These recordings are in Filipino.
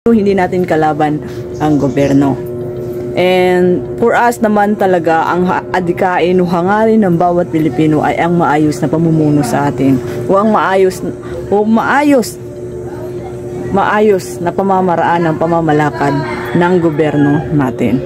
Hindi natin kalaban ang gobyerno. And for us naman talaga, ang adikain o hangarin ng bawat Pilipino ay ang maayos na pamumuno sa atin. O ang maayos na pamamaraan ng pamamalakad ng gobyerno natin.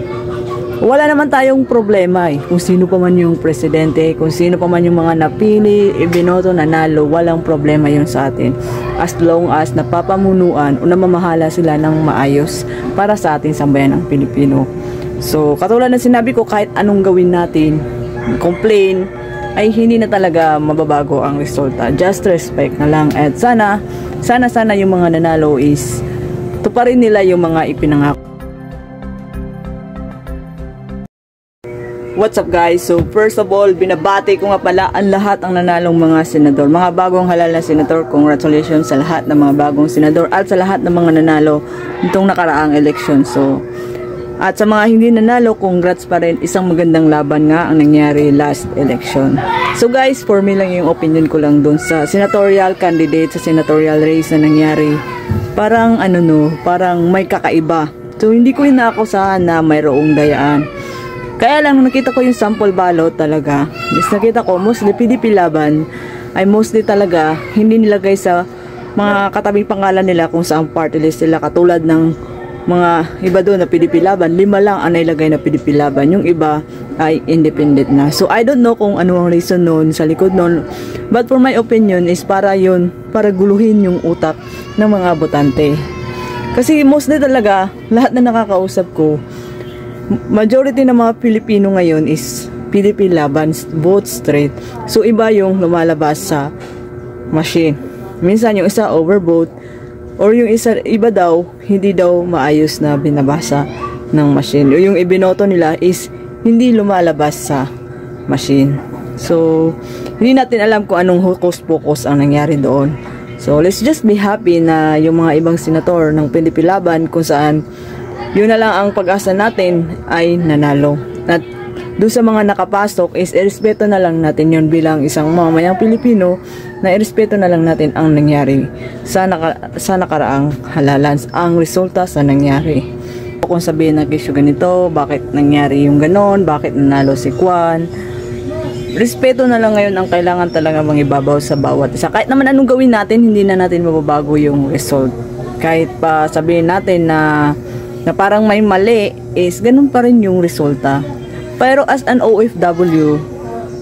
Wala naman tayong problema kung sino pa man yung presidente, kung sino pa man yung mga napili, ibinoto, nanalo, walang problema yun sa atin. As long as napapamunuan o namamahala sila ng maayos para sa ating sambayan ng Pilipino. So, katulad ng sinabi ko, kahit anong gawin natin, complain, ay hindi na talaga mababago ang resulta. Just respect na lang. At sana yung mga nanalo is tuparin nila yung mga ipinangako. What's up guys? So first of all, binabati ko nga pala ang lahat ng nanalong mga senador. Mga bagong halal na senador, congratulations sa lahat ng mga bagong senador at sa lahat ng mga nanalo nitong nakaraang election. So, at sa mga hindi nanalo, congrats pa rin. Isang magandang laban nga ang nangyari last election. So guys, for me lang yung opinion ko lang dun sa senatorial candidate, sa senatorial race na nangyari. Parang parang may kakaiba. So hindi ko inaakusahan na mayroong dayaan. Kaya lang, nakita ko yung sample ballot talaga. Nakita ko, mostly PDP laban ay mostly talaga hindi nilagay sa mga katabing pangalan nila kung saan party list sila. Katulad ng mga iba doon na PDP laban, 5 lang ang nailagay na PDP laban. Yung iba ay independent na. So, I don't know kung ano ang reason noon sa likod noon. But for my opinion is para guluhin yung utak ng mga botante. Kasi mostly talaga, lahat na nakakausap ko, majority ng mga Pilipino ngayon is PDP laban, vote straight. So iba yung lumalabas sa machine. Minsan yung isa overvote or yung iba daw hindi daw maayos na binabasa ng machine. O yung ibinoto nila is hindi lumalabas sa machine. So hindi natin alam kung anong hokus-pokus ang nangyari doon. So let's just be happy na yung mga ibang senator ng PDP laban kung saan yun na lang ang pag-asa natin ay nanalo. At doon sa mga nakapasok is irespeto na lang natin yun bilang isang mamayang Pilipino, na irespeto na lang natin ang nangyari sa nakaraang halalan, ang resulta sa nangyari. Kung sabihin na kisyo ganito, bakit nangyari yung ganon, bakit nanalo si Kwan, respeto na lang ngayon ang kailangan talaga mangibabaw sa bawat isa. Kahit naman anong gawin natin, hindi na natin mababago yung result. Kahit pa sabihin natin na parang may mali, is ganun pa rin yung resulta. Pero as an OFW,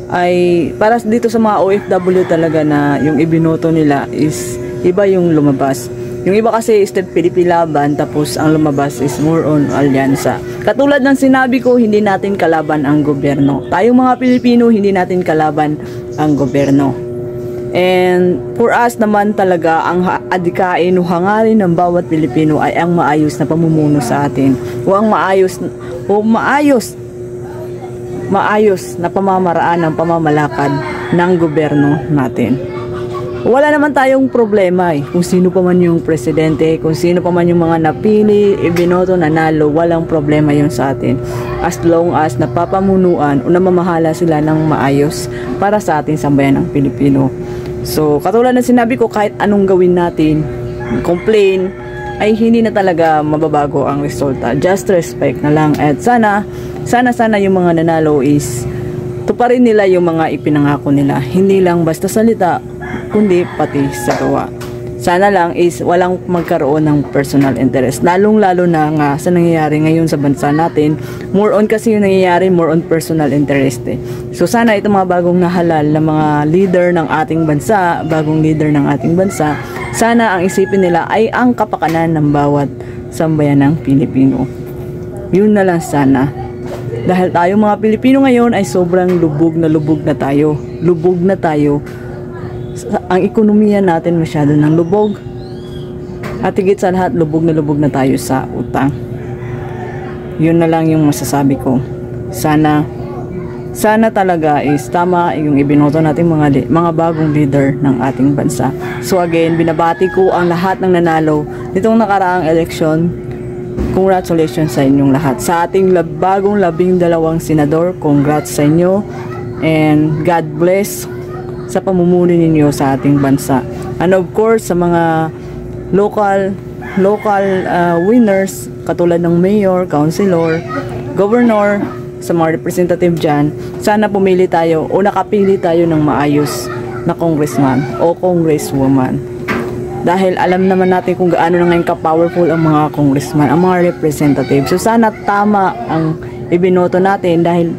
ay para dito sa mga OFW talaga na yung ibinoto nila is iba yung lumabas. Yung iba kasi is PDP laban, tapos ang lumabas is more on alyansa. Katulad ng sinabi ko, hindi natin kalaban ang gobyerno. Tayong mga Pilipino, hindi natin kalaban ang gobyerno. And for us naman talaga, ang adikain o hangarin ng bawat Pilipino ay ang maayos na pamumuno sa atin. O ang maayos na pamamaraan ng pamamalakad ng gobyerno natin. Wala naman tayong problema kung sino pa man yung presidente, kung sino pa man yung mga napili, ibinoto, nanalo, walang problema yun sa atin. As long as napapamunuan o namamahala sila ng maayos para sa ating sambayan ng Pilipino. So, katulad ng sinabi ko, kahit anong gawin natin, complain, ay hindi na talaga mababago ang resulta. Just respect na lang. At sana yung mga nanalo is tuparin nila yung mga ipinangako nila. Hindi lang basta salita, kundi pati sa gawa. Sana lang is walang magkaroon ng personal interest. Lalong-lalo na nga sa nangyayari ngayon sa bansa natin. More on kasi yung nangyayari, more on personal interest. So sana itong mga bagong nahalal na mga leader ng ating bansa, sana ang isipin nila ay ang kapakanan ng bawat sambayan ng Pilipino. Yun na lang sana. Dahil tayo mga Pilipino ngayon ay sobrang lubog na tayo. Lubog na tayo. Ang ekonomiya natin masyado ng lubog. At higit sa lahat, lubog na tayo sa utang. Yun na lang yung masasabi ko. Sana talaga is tama yung ibinoto natin mga bagong leader ng ating bansa. So again, binabati ko ang lahat ng nanalo nitong nakaraang election. Congratulations sa inyong lahat. Sa ating bagong 12 senador, congrats sa inyo. And God bless sa pamumuno ninyo sa ating bansa. And of course, sa mga local local winners katulad ng mayor, councilor, governor, sa mga representative dyan, sana pumili tayo o nakapili tayo ng maayos na congressman o congresswoman. Dahil alam naman natin kung gaano na ngayon ka-powerful ang mga congressman, ang mga representative. So sana tama ang ibinoto natin dahil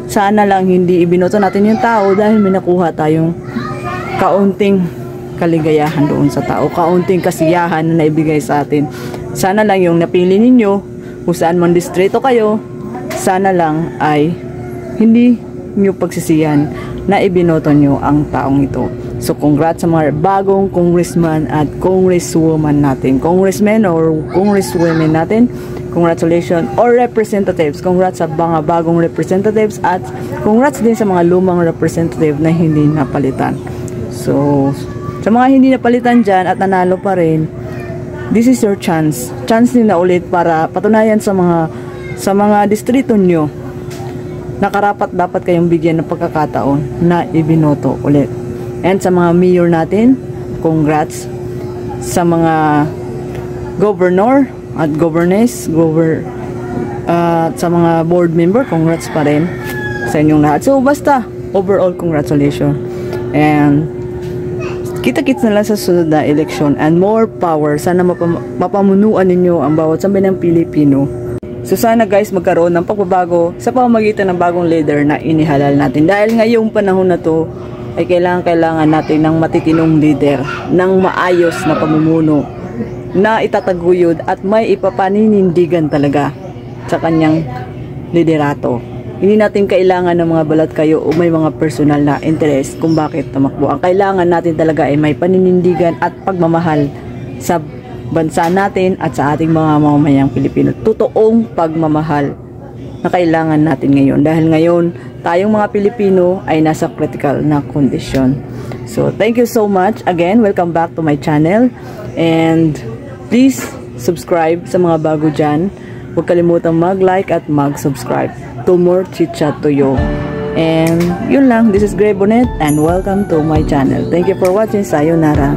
sana lang hindi ibinoto natin yung tao dahil may nakuha tayong kaunting kaligayahan doon sa tao, kaunting kasiyahan na naibigay sa atin. Sana lang yung napili ninyo, kung saan man distrito kayo, sana lang ay hindi nyo pagsisiyan na ibinoto nyo ang taong ito. So congrats sa mga bagong congressman at congresswoman natin, congressmen or congresswomen natin. Congratulations, or representatives, congrats sa mga bagong representatives at congrats din sa mga lumang representative na hindi napalitan. So sa mga hindi napalitan dyan at nanalo pa rin, this is your chance. Chance din na ulit para patunayan sa mga distrito nyo na karapat dapat kayong bigyan ng pagkakataon na ibinoto ulit. And sa mga mayor natin, congrats. Sa mga governor at governess, sa mga board member, congrats pa rin sa inyong lahat. So basta, overall, congratulations. And kita-kits na lang sa sunod na election and more power. Sana mapamunuan ninyo ang bawat sambayanang Pilipino. So sana guys magkaroon ng pagbabago sa pamamagitan ng bagong leader na inihalal natin. Dahil ngayong panahon na to ay kailangan natin ng matitinong leader, ng maayos na pamumuno na itataguyod at may ipapaninindigan talaga sa kanyang liderato. Hindi natin kailangan ng mga balat kayo o may mga personal na interest kung bakit tumakbo. Ang kailangan natin talaga ay may paninindigan at pagmamahal sa bansa natin at sa ating mga mamamayang Pilipino. Totoong pagmamahal na kailangan natin ngayon. Dahil ngayon, tayong mga Pilipino ay nasa critical na kondisyon. So, thank you so much. Again, welcome back to my channel. And please subscribe sa mga bago dyan. Huwag kalimutang mag-like at mag-subscribe to more chit-chat to you. And yun lang, this is Gray Bonet and welcome to my channel. Thank you for watching. Sayonara.